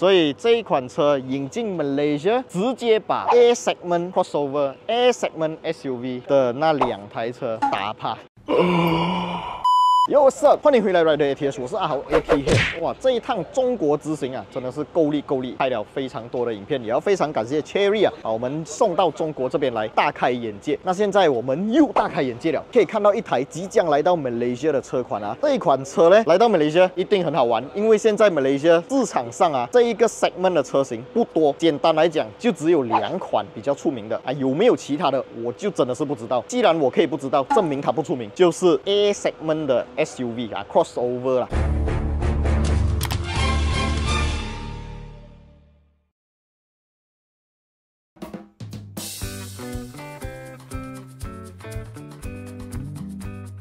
所以这一款车引进 Malaysia， 直接把 A segment crossover、A segment SUV 的那2台车打趴。Yo what's up， 欢迎回来 Rider ATS， 我是阿豪 AT。哇，这一趟中国之行啊，真的是够力，拍了非常多的影片，也要非常感谢 Cherry 啊，我们送到中国这边来大开眼界。那现在我们又大开眼界了，可以看到一台即将来到 Malaysia 的车款啊。这一款车呢，来到 Malaysia 一定很好玩，因为现在 Malaysia 市场上啊，这一个 segment 的车型不多，简单来讲就只有2款比较出名的啊，有没有其他的我就真的是不知道。既然我可以不知道，证明它不出名，就是 A segment 的 SUV 啊 ，crossover 啦。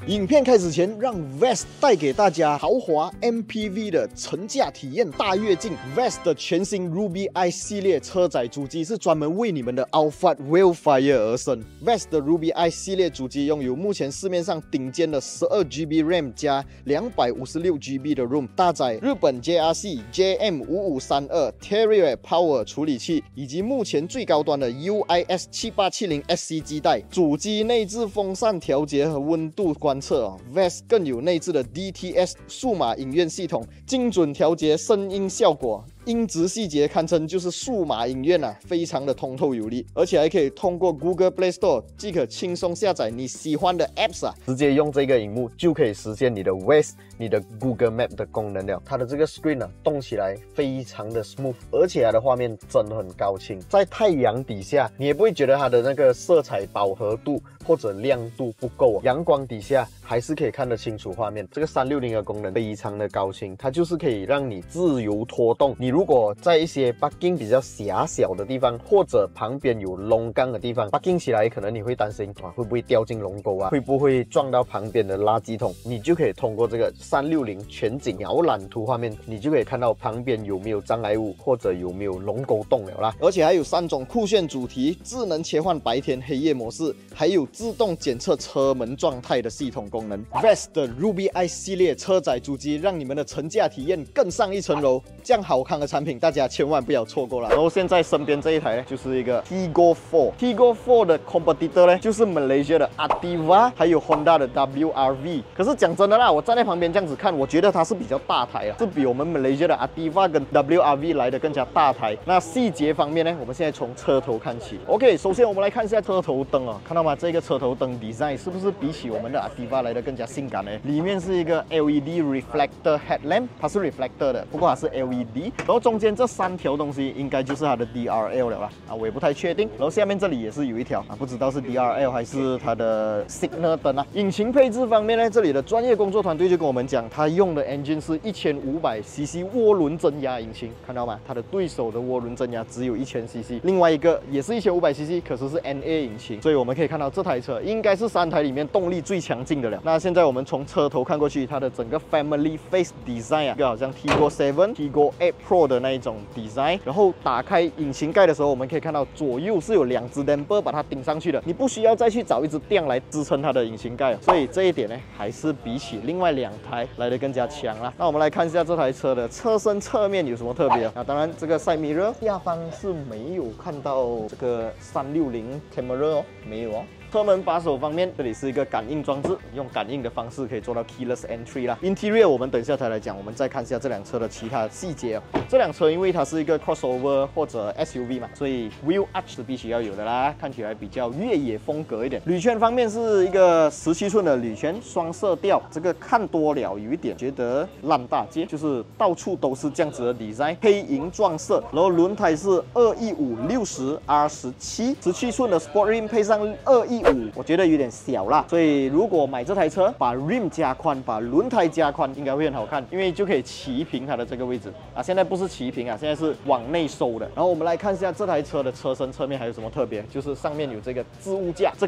影片开始前，让 VEST 带给大家豪华 MPV 的乘驾体验大跃进。VEST 的全新 Ruby I 系列车载主机是专门为你们的 Alphard Wildfire 而生。VEST 的 Ruby I 系列主机拥有目前市面上顶尖的12GB RAM 加256GB 的 ROM， 搭载日本 JRC JM5532 Terrier Power 处理器，以及目前最高端的 UIS 7870 SC 基带。主机内置风扇调节和温度观测，VEST 更有内置的 DTS 数码影院系统，精准调节声音效果。音质细节堪称就是数码影院啊，非常的通透有力，而且还可以通过 Google Play Store 即可轻松下载你喜欢的 Apps 啊，直接用这个荧幕就可以实现你的 VEST、你的 Google Map 的功能了。它的这个 screen 啊，动起来非常的 smooth， 而且它的画面真的很高清，在太阳底下你也不会觉得它的那个色彩饱和度或者亮度不够啊，阳光底下还是可以看得清楚画面。这个360的功能非常的高清，它就是可以让你自由拖动。你如果在一些 parking 比较狭小的地方，或者旁边有龙岗的地方 parking 起来，可能你会担心会不会掉进龙沟啊，会不会撞到旁边的垃圾桶，你就可以通过这个360全景摇览图画面，你就可以看到旁边有没有障碍物或者有没有龙沟洞了啦。而且还有3种酷炫主题，智能切换白天黑夜模式，还有自动检测车门状态的系统功能。VEST 的 Ruby I 系列车载主机让你们的乘驾体验更上一层楼，这样好看的产品大家千万不要错过了。然后现在身边这一台呢，就是一个 Tiggo 4，Tiggo 4的 competitor 呢，就是 Malaysia 的 Activa， 还有 Honda 的 WRV。可是讲真的啦，我站在旁边这样子看，我觉得它是比较大台啊，是比我们 Malaysia 的 Activa 跟 WRV 来的更加大台。那细节方面呢，我们现在从车头看起。OK， 首先我们来看一下车头灯哦，看到吗？这个车头灯 design 是不是比起我们的 Activa 来的更加性感呢？里面是一个 LED reflector headlamp， 它是 reflector 的，不过它是 LED。然后中间这3条东西应该就是它的 DRL 了啦，我也不太确定。然后下面这里也是有一条不知道是 DRL 还是它的 signal 灯啊。引擎配置方面呢，这里的专业工作团队就跟我们讲，它用的 engine 是1500cc 涡轮增压引擎，看到吗？它的对手的涡轮增压只有1000cc， 另外一个也是1500cc， 可是是 NA 引擎，所以我们可以看到这台车应该是3台里面动力最强劲的了。那现在我们从车头看过去，它的整个 family face design 啊，一个好像 Tiggo 7、Tiggo 8 Pro 的那一种 design。然后打开引擎盖的时候，我们可以看到左右是有2只 damper 把它顶上去的，你不需要再去找一只垫来支撑它的引擎盖，所以这一点呢，还是比起另外2台来的更加强啦。那我们来看一下这台车的车身侧面有什么特别啊？当然这个 side mirror 下方是没有看到这个360 camera 哦，没有哦。车门把手方面，这里是一个感应装置，用感应的方式可以做到 keyless entry 啦。Interior 我们等一下才来讲，我们再看一下这辆车的其他细节哦。这辆车因为它是一个 crossover 或者 SUV 嘛，所以 wheel arch 是必须要有的啦，看起来比较越野风格一点。铝圈方面是一个17寸的铝圈，双色调，这个看多了有一点觉得烂大街，就是到处都是这样子的 design， 黑银撞色。然后轮胎是215/60R17，17寸的 Sport Rim 配上215，我觉得有点小啦，所以如果买这台车，把 rim 加宽，把轮胎加宽，应该会很好看，因为就可以齐平它的这个位置啊。现在不是齐平啊，现在是往内收的。然后我们来看一下这台车的车身侧面还有什么特别，就是上面有这个置物架，这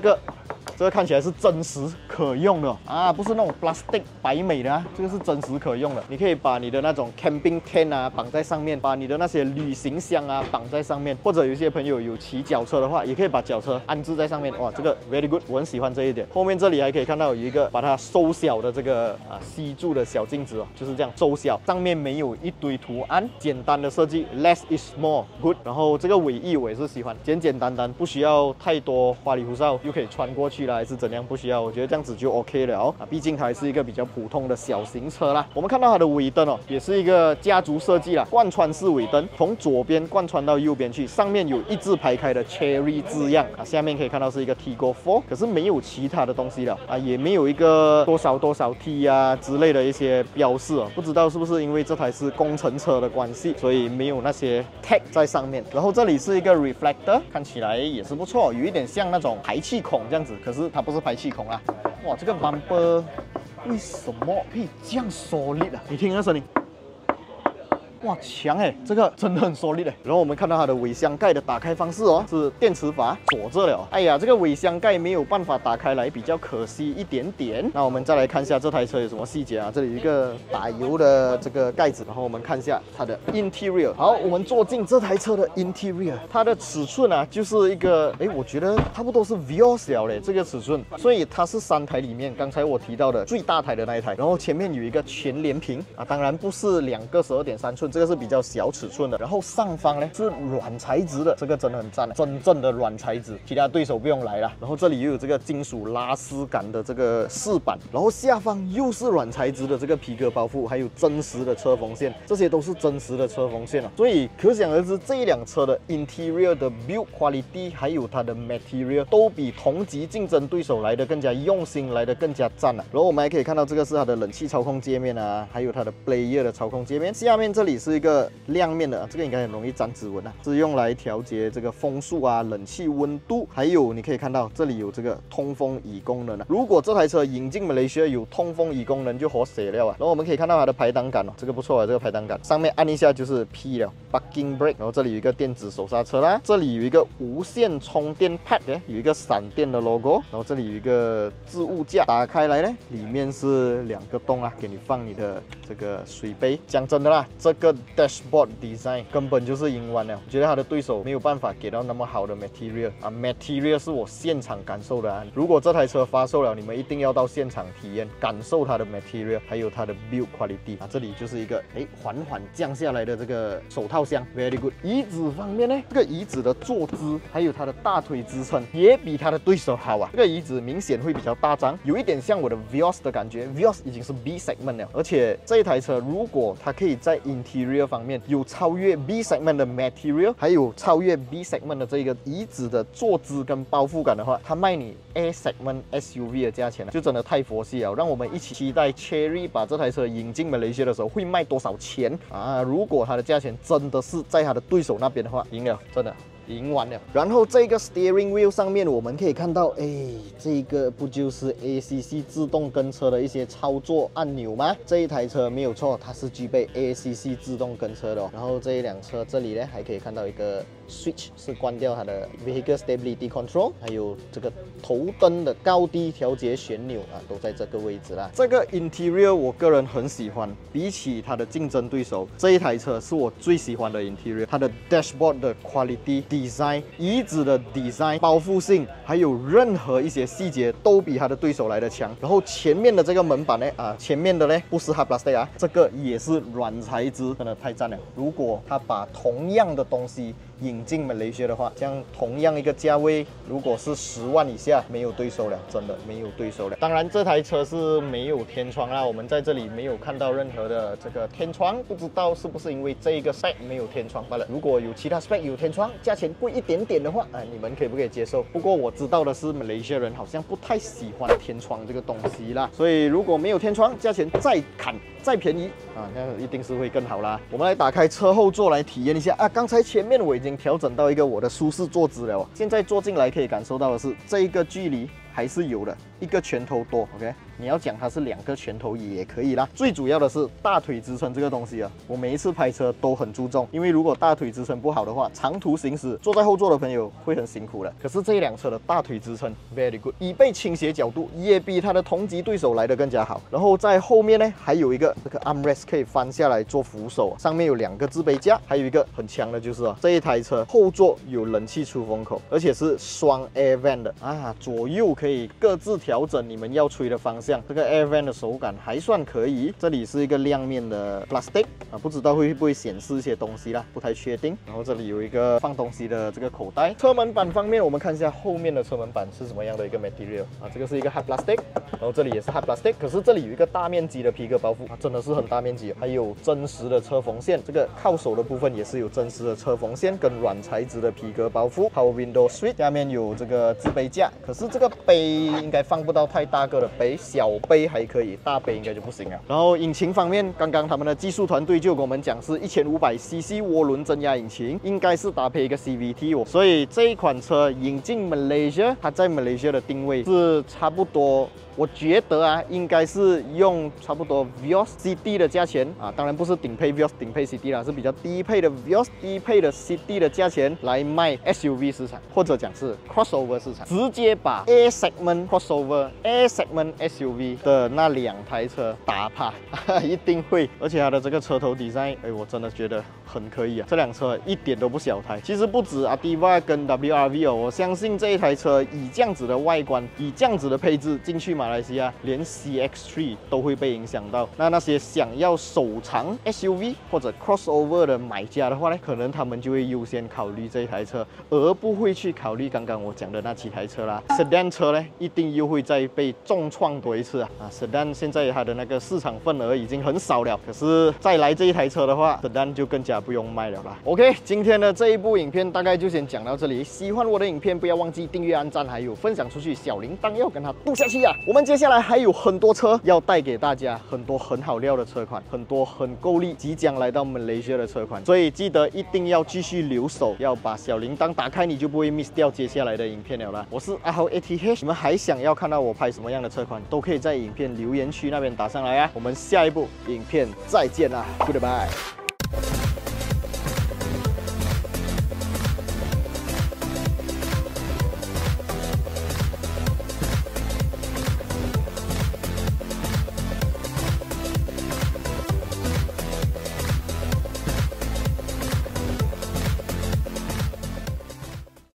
这个看起来是真实可用的啊，不是那种 plastic 摆美的啊，这个是真实可用的。你可以把你的那种 camping tent 啊绑在上面，把你的那些旅行箱啊绑在上面，或者有些朋友有骑脚车的话，也可以把脚车安置在上面。哇，这个 very good， 我很喜欢这一点。后面这里还可以看到有一个把它收小的这个吸住的小镜子哦，就是这样收小，上面没有一堆图案，简单的设计 ，less is more good。然后这个尾翼我也是喜欢，简简单单，不需要太多花里胡哨，又可以穿过去啦，还是怎样，不需要，我觉得这样子就 OK 了哦。毕竟它还是一个比较普通的小型车啦。我们看到它的尾灯哦，也是一个家族设计啦，贯穿式尾灯，从左边贯穿到右边去，上面有一字排开的 Cherry 字样啊，下面可以看到是一个 Tiggo 4，可是没有其他的东西了啊，也没有一个多少多少 T 啊之类的一些标示哦，不知道是不是因为这台是工程车的关系，所以没有那些 tag 在上面。然后这里是一个 reflector， 看起来也是不错，有一点像那种排气孔这样子，可是它不是排气孔啦。哇，这个 bumper 为什么可以这样 solid 啊？你听那声音。哇，强哎，这个真的很 solid 哎。然后我们看到它的尾箱盖的打开方式哦，是电磁阀锁着了。哎呀，这个尾箱盖没有办法打开来，比较可惜一点点。那我们再来看一下这台车有什么细节啊？这里有一个打油的这个盖子，然后我们看一下它的 interior。好，我们坐进这台车的 interior， 它的尺寸啊，就是一个我觉得差不多是 Vios 了嘞，这个尺寸，所以它是3台里面刚才我提到的最大台的那一台。然后前面有一个全连屏啊，当然不是2个12.3寸。这个是比较小尺寸的，然后上方呢是软材质的，这个真的很赞，真正的软材质，其他对手不用来了。然后这里又有这个金属拉丝感的这个饰板，然后下方又是软材质的这个皮革包覆，还有真实的车缝线，这些都是真实的车缝线啊。所以可想而知，这一辆车的 interior 的 build quality 还有它的 material 都比同级竞争对手来的更加用心，来的更加赞啊。然后我们还可以看到这个是它的冷气操控界面啊，还有它的 player 的操控界面。下面这里是一个亮面的，这个应该很容易沾指纹啊，是用来调节这个风速啊、冷气温度，还有你可以看到这里有这个通风椅功能啊。如果这台车引进马来西亚有通风椅功能，就好死了啊。然后我们可以看到它的排档杆哦，这个不错啊，这个排档杆上面按一下就是 P 了 ，Parking Brake。然后这里有一个电子手刹车啦，这里有一个无线充电 pad， 有一个闪电的 logo， 然后这里有一个置物架，打开来呢，里面是2个洞啊，给你放你的这个水杯。讲真的啦，这个 dashboard design 根本就是赢完了，我觉得他的对手没有办法给到那么好的 material 啊 ，material 是我现场感受的啊。如果这台车发售了，你们一定要到现场体验，感受它的 material， 还有它的 build quality 啊。这里就是一个缓缓降下来的这个手套箱 ，very good。椅子方面呢，这个椅子的坐姿还有它的大腿支撑也比它的对手好啊。这个椅子明显会比较大张，有一点像我的 Vios 的感觉 ，Vios 已经是 B segment 了，而且这一台车如果它可以在 interior 方面有超越 B segment 的 material， 还有超越 B segment 的这个椅子的坐姿跟包覆感的话，它卖你 A segment SUV 的价钱就真的太佛系了。让我们一起期待 Cherry 把这台车引进马来西亚的时候会卖多少钱啊！如果它的价钱真的是在它的对手那边的话，赢了，真的。赢完了。然后这个 steering wheel 上面我们可以看到，这个不就是 ACC 自动跟车的一些操作按钮吗？这一台车没有错，它是具备 ACC 自动跟车的哦。然后这一辆车这里呢，还可以看到一个 switch 是关掉它的 vehicle stability control， 还有这个头灯的高低调节旋钮啊，都在这个位置啦。这个 interior 我个人很喜欢，比起它的竞争对手，这一台车是我最喜欢的 interior。它的 dashboard 的 quality、design、椅子的 design、包覆性，还有任何一些细节都比它的对手来的强。然后前面的这个门板呢，前面的呢不是 hard plastic 啊，这个也是软材质，真的太赞了。如果它把同样的东西引进马来西亚的话，这样同样一个价位，如果是10万以下，没有对手了，真的没有对手了。当然，这台车是没有天窗啦，我们在这里没有看到任何的这个天窗，不知道是不是因为这一个 spec 没有天窗罢了。如果有其他 spec 有天窗，价钱贵一点点的话，你们可以不可以接受？不过我知道的是，马来西亚人好像不太喜欢天窗这个东西啦，所以如果没有天窗，价钱再砍再便宜那一定是会更好啦。我们来打开车后座来体验一下刚才前面我已经调整到一个我的舒适坐姿了，现在坐进来可以感受到的是这一个距离还是有的， 1个拳头多 ，OK。你要讲它是2个拳头也可以啦。最主要的是大腿支撑这个东西啊，我每一次拍车都很注重，因为如果大腿支撑不好的话，长途行驶坐在后座的朋友会很辛苦的。可是这一辆车的大腿支撑 very good， 椅背倾斜角度也比它的同级对手来得更加好。然后在后面呢，还有一个这个 armrest 可以翻下来做扶手，上面有2个自备架，还有一个很强的就是这一台车后座有冷气出风口，而且是双 air vent 的啊，左右可以各自调整你们要吹的方向。这个 air vent 的手感还算可以，这里是一个亮面的 plastic 啊，不知道会不会显示一些东西啦，不太确定。然后这里有一个放东西的这个口袋。车门板方面，我们看一下后面的车门板是什么样的一个 material 啊，这个是一个 hard plastic， 然后这里也是 hard plastic， 可是这里有一个大面积的皮革包覆，真的是很大面积，还有真实的车缝线，这个靠手的部分也是有真实的车缝线跟软材质的皮革包覆。Power window switch， 下面有这个自备架，可是这个杯应该放不到太大个的杯，小杯还可以，大杯应该就不行了。然后引擎方面，刚刚他们的技术团队就跟我们讲是1500cc 涡轮增压引擎，应该是搭配一个 CVT 哦，所以这一款车引进 Malaysia， 它在 Malaysia 的定位是差不多。我觉得啊，应该是用差不多 Vios CD 的价钱啊，当然不是顶配 Vios 顶配 CD 啦，是比较低配的 Vios 低配的 CD 的价钱来卖 SUV 市场，或者讲是 crossover 市场，直接把 A segment crossover、A segment SUV 的那2台车打趴，一定会。而且它的这个车头 design， 我真的觉得很可以啊，这辆车一点都不小台。其实不止 Ativa 跟 WRV 哦，我相信这一台车以这样子的外观，以这样子的配置进去马来西亚，连 CX-3 都会被影响到。那些想要首藏 SUV 或者 crossover 的买家的话呢，可能他们就会优先考虑这一台车，而不会去考虑刚刚我讲的那几台车啦。Sedan 车呢，一定又会再被重创多一次啊！Sedan 现在它的那个市场份额已经很少了，可是再来这一台车的话 ，Sedan 就更加不用卖了啦。OK， 今天的这一部影片大概就先讲到这里。喜欢我的影片，不要忘记订阅、按赞，还有分享出去，小铃铛要跟它嘟下去啊！我们接下来还有很多车要带给大家，很多很好料的车款，很多很够力即将来到Malaysia的车款，所以记得一定要继续留守，要把小铃铛打开，你就不会 miss 掉接下来的影片了啦。我是阿豪 ATH， 你们还想要看到我拍什么样的车款，都可以在影片留言区那边打上来啊。我们下一部影片再见啦 ，Goodbye。